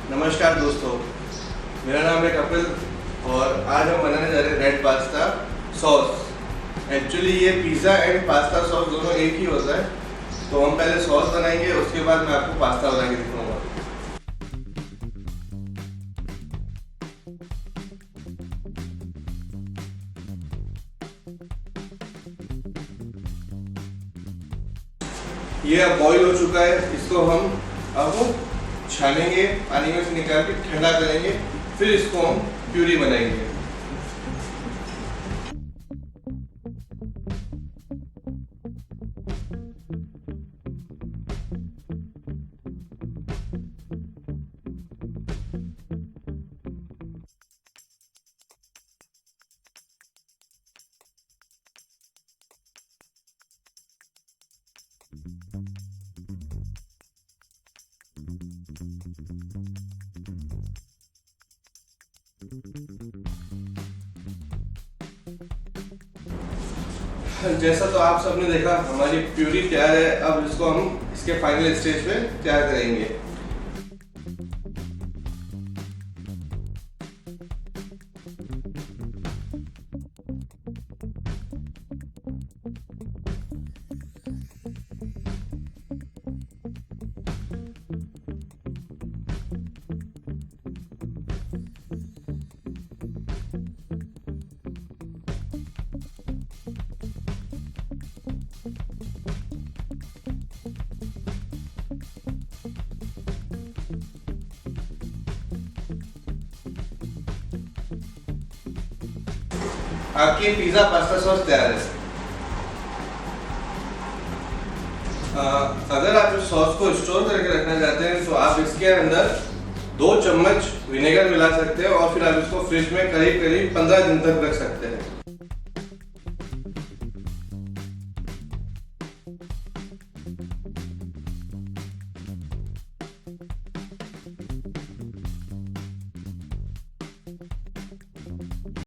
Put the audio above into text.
नमस्कार दोस्तों, मेरा नाम है कपिल और आज हम बनाने जा रहे हैं रेड पास्ता सॉस। एक्चुअली ये पिज़्ज़ा एंड पास्ता सॉस दोनों एक ही होता है। तो हम पहले सॉस बनाएंगे, उसके बाद मैं आपको पास्ता बना के दिखाऊंगा। ये अब बॉईल हो चुका है, इसको हम अब छानेंगे, पानी में से निकाल के ठंडा करेंगे, फिर इसको हम प्यूरी बनाएंगे। जैसा तो आप सबने देखा, हमारी प्यूरी तैयार है। अब इसको हम इसके फाइनल स्टेज पे तैयार करेंगे। आपकी पिज़्ज़ा पास्ता सॉस तैयार है। अगर आप इस सॉस को स्टोर करके रखना चाहते हैं तो आप इसके अंदर 2 चम्मच विनेगर मिला सकते हैं और फिर आप इसको फ्रिज में करीब 15 दिन तक रख सकते हैं।